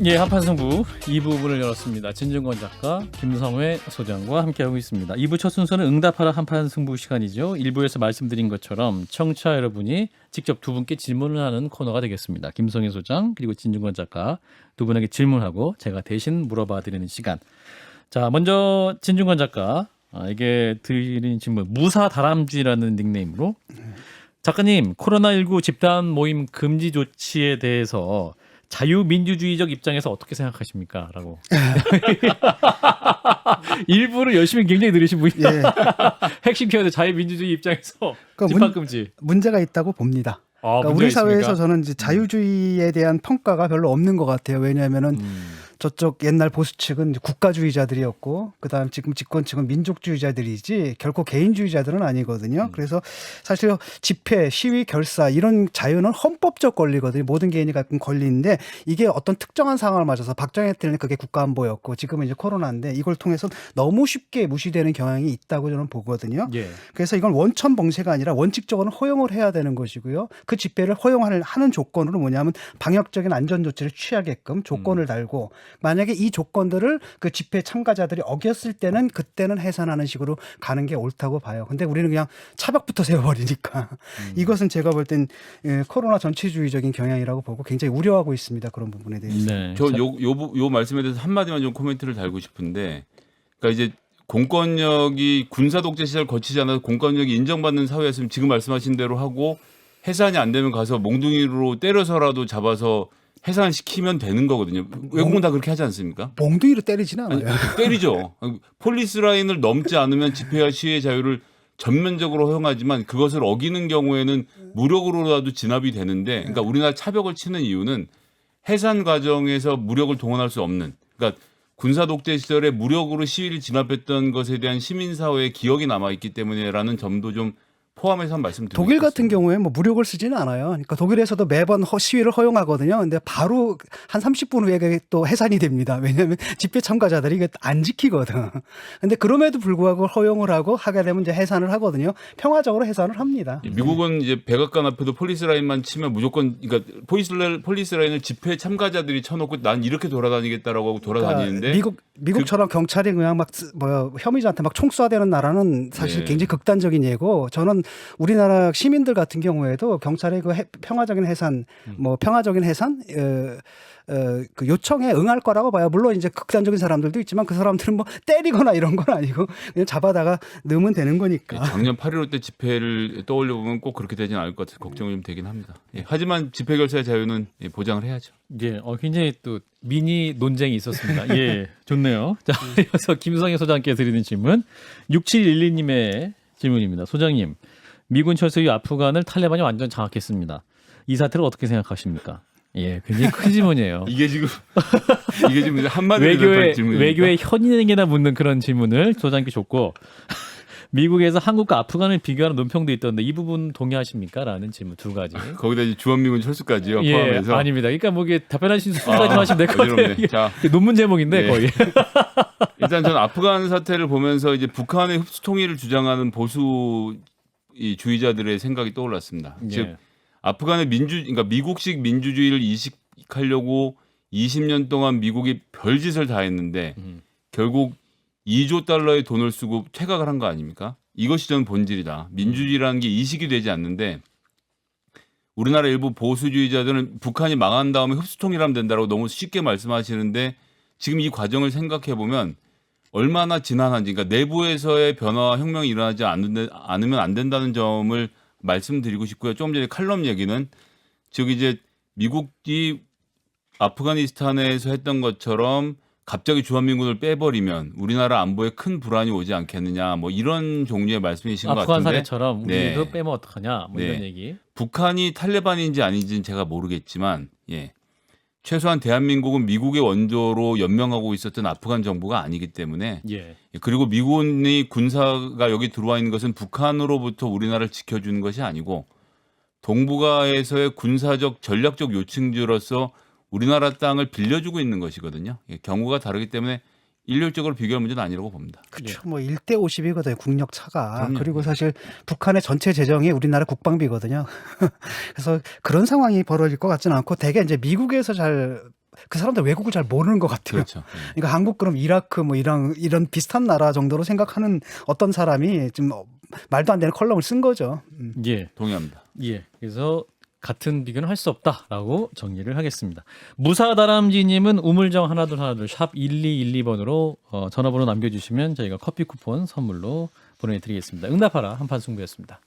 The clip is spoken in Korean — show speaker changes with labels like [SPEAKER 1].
[SPEAKER 1] 예, 한판승부 2부 문을 열었습니다. 진중권 작가, 김성회 소장과 함께하고 있습니다. 2부 첫 순서는 응답하라 한판승부 시간이죠. 1부에서 말씀드린 것처럼 청취자 여러분이 직접 두 분께 질문을 하는 코너가 되겠습니다. 김성회 소장 그리고 진중권 작가 두 분에게 질문하고 제가 대신 물어봐드리는 시간. 자, 먼저 진중권 작가에게 드리는 질문. 무사다람쥐라는 닉네임으로. 작가님, 코로나19 집단 모임 금지 조치에 대해서 자유민주주의적 입장에서 어떻게 생각하십니까? 라고. 일부를 열심히 굉장히 들으신 분이다.
[SPEAKER 2] 예.
[SPEAKER 1] 핵심 키워드 자유민주주의 입장에서
[SPEAKER 2] 그러니까
[SPEAKER 1] 집합금지.
[SPEAKER 2] 문제가 있다고 봅니다.
[SPEAKER 1] 아,
[SPEAKER 2] 그러니까 우리 사회에서 저는 이제 자유주의에 대한 평가가 별로 없는 것 같아요. 왜냐하면은 저쪽 옛날 보수 측은 이제 국가주의자들이었고, 그다음 지금 집권 측은 민족주의자들이지 결코 개인주의자들은 아니거든요. 그래서 사실 집회, 시위, 결사 이런 자유는 헌법적 권리거든요. 모든 개인이 갖는 권리인데 이게 어떤 특정한 상황을 맞아서 박정희 때는 그게 국가안보였고 지금은 이제 코로나인데 이걸 통해서 너무 쉽게 무시되는 경향이 있다고 저는 보거든요.
[SPEAKER 1] 예.
[SPEAKER 2] 그래서 이건 원천봉쇄가 아니라 원칙적으로는 허용을 해야 되는 것이고요. 그 집회를 허용하는 조건으로 뭐냐면 방역적인 안전조치를 취하게끔 조건을 달고 만약에 이 조건들을 그 집회 참가자들이 어겼을 때는 그때는 해산하는 식으로 가는 게 옳다고 봐요. 근데 우리는 그냥 차벽부터 세워버리니까 이것은 제가 볼 땐 코로나 전체주의적인 경향이라고 보고 굉장히 우려하고 있습니다. 그런 부분에 대해서.
[SPEAKER 1] 네.
[SPEAKER 3] 저 요 말씀에 대해서 한마디만 좀 코멘트를 달고 싶은데, 그러니까 이제 공권력이 군사 독재 시절 거치지 않아서 공권력이 인정받는 사회였으면 지금 말씀하신 대로 하고 해산이 안 되면 가서 몽둥이로 때려서라도 잡아서 해산시키면 되는 거거든요. 외국은 다 그렇게 하지 않습니까?
[SPEAKER 2] 몽둥이로 때리지는 않아요.
[SPEAKER 3] 아니, 때리죠. 폴리스 라인을 넘지 않으면 집회와 시위의 자유를 전면적으로 허용하지만 그것을 어기는 경우에는 무력으로라도 진압이 되는데, 그러니까 우리나라 차벽을 치는 이유는 해산 과정에서 무력을 동원할 수 없는, 그러니까 군사 독재 시절에 무력으로 시위를 진압했던 것에 대한 시민사회의 기억이 남아있기 때문에라는 점도 좀 포함해서 한 말씀 드리고
[SPEAKER 2] 독일 같은
[SPEAKER 3] 싶습니다.
[SPEAKER 2] 경우에 뭐 무력을 쓰지는 않아요. 그러니까 독일에서도 매번 시위를 허용하거든요. 근데 바로 한 30분 후에 그게 또 해산이 됩니다. 왜냐하면 집회 참가자들이 이게 안 지키거든. 근데 그럼에도 불구하고 허용을 하고 하게 되면 이제 해산을 하거든요. 평화적으로 해산을 합니다.
[SPEAKER 3] 미국은 이제 백악관 앞에도 폴리스 라인만 치면 무조건, 그러니까 폴리스 라인을 집회 참가자들이 쳐놓고 난 이렇게 돌아다니겠다라고 하고 돌아다니는데,
[SPEAKER 2] 그러니까 미국처럼 경찰이 그냥 막 혐의자한테 막 총 쏴대는 나라는 사실
[SPEAKER 3] 네.
[SPEAKER 2] 굉장히 극단적인 예고, 저는 우리나라 시민들 같은 경우에도 경찰의 그 평화적인 해산, 뭐 평화적인 해산 그 요청에 응할 거라고 봐요. 물론 이제 극단적인 사람들도 있지만 그 사람들은 뭐 때리거나 이런 건 아니고 그냥 잡아다가 넣으면 되는 거니까.
[SPEAKER 3] 작년 8.15 때 집회를 떠올려 보면 꼭 그렇게 되진 않을 것 같아서 걱정이 좀 되긴 합니다. 예, 하지만 집회 결사의 자유는 보장을 해야죠.
[SPEAKER 1] 예, 굉장히 또 미니 논쟁이 있었습니다. 예, 좋네요. 자, 이어서 김성희 소장께 드리는 질문. 6712님의 질문입니다. 소장님, 미군 철수 이후 아프간을 탈레반이 완전 장악했습니다. 이 사태를 어떻게 생각하십니까? 예, 굉장히 큰 질문이에요.
[SPEAKER 3] 이게 지금 한마디로 대답할 질문입니까?
[SPEAKER 1] 외교의 현인에게나 묻는 그런 질문을 소장님께 줬고, 미국에서 한국과 아프간을 비교하는 논평도 있던데 이 부분 동의하십니까? 라는 질문 두 가지.
[SPEAKER 3] 거기다 이제 주한미군 철수까지요,
[SPEAKER 1] 예,
[SPEAKER 3] 포함해서.
[SPEAKER 1] 아닙니다. 그러니까 뭐 이게 답변하신 수까지만 하시면 될 것 같아요.
[SPEAKER 3] 어지럽네.
[SPEAKER 1] 이게
[SPEAKER 3] 자,
[SPEAKER 1] 논문 제목인데
[SPEAKER 3] 예.
[SPEAKER 1] 거의.
[SPEAKER 3] 일단 저는 아프간 사태를 보면서 이제 북한의 흡수 통일을 주장하는 보수 이 주의자들의 생각이 떠올랐습니다.
[SPEAKER 1] 예.
[SPEAKER 3] 즉 아프간의 그러니까 미국식 민주주의를 이식하려고 20년 동안 미국이 별짓을 다 했는데 결국 2조 달러의 돈을 쓰고 퇴각을 한 거 아닙니까? 이것이 저는 본질이다. 민주주의라는 게 이식이 되지 않는데, 우리나라 일부 보수주의자들은 북한이 망한 다음에 흡수통일하면 된다고 너무 쉽게 말씀하시는데, 지금 이 과정을 생각해 보면 얼마나 지난한지, 그러니까 내부에서의 변화와 혁명이 일어나지 않으면 안 된다는 점을 말씀드리고 싶고요. 조금 전에 칼럼 얘기는, 즉 이제 미국이 아프가니스탄에서 했던 것처럼 갑자기 주한미군을 빼버리면 우리나라 안보에 큰 불안이 오지 않겠느냐, 뭐 이런 종류의 말씀이신 것
[SPEAKER 1] 아프간
[SPEAKER 3] 같은데,
[SPEAKER 1] 사례처럼 우리도
[SPEAKER 3] 네.
[SPEAKER 1] 빼면 어떡하냐, 뭐 이런
[SPEAKER 3] 네.
[SPEAKER 1] 얘기.
[SPEAKER 3] 북한이 탈레반인지 아닌지는 제가 모르겠지만, 예, 최소한 대한민국은 미국의 원조로 연명하고 있었던 아프간 정부가 아니기 때문에,
[SPEAKER 1] 예.
[SPEAKER 3] 그리고 미군의 군사가 여기 들어와 있는 것은 북한으로부터 우리나라를 지켜주는 것이 아니고 동북아에서의 군사적 전략적 요충지로서 우리나라 땅을 빌려주고 있는 것이거든요. 경우가 다르기 때문에 일률적으로 비교할 문제는 아니라고 봅니다.
[SPEAKER 2] 그렇죠. 뭐 1대 50이거든요. 국력 차가.
[SPEAKER 3] 그럼요.
[SPEAKER 2] 그리고 사실 북한의 전체 재정이 우리나라 국방비거든요. 그래서 그런 상황이 벌어질 것 같지는 않고, 대개 이제 미국에서 잘 그 사람들 외국을 잘 모르는 것 같아요.
[SPEAKER 3] 그렇죠.
[SPEAKER 2] 그러니까 한국 그럼 이라크 뭐 이런 비슷한 나라 정도로 생각하는 어떤 사람이 좀 말도 안 되는 컬럼을 쓴 거죠.
[SPEAKER 1] 예.
[SPEAKER 3] 동의합니다.
[SPEAKER 1] 예. 그래서 같은 비교는 할 수 없다라고 정리를 하겠습니다. 무사다람쥐님은 우물정 하나둘 샵 1212번으로 전화번호 남겨주시면 저희가 커피 쿠폰 선물로 보내드리겠습니다. 응답하라 한판 승부였습니다.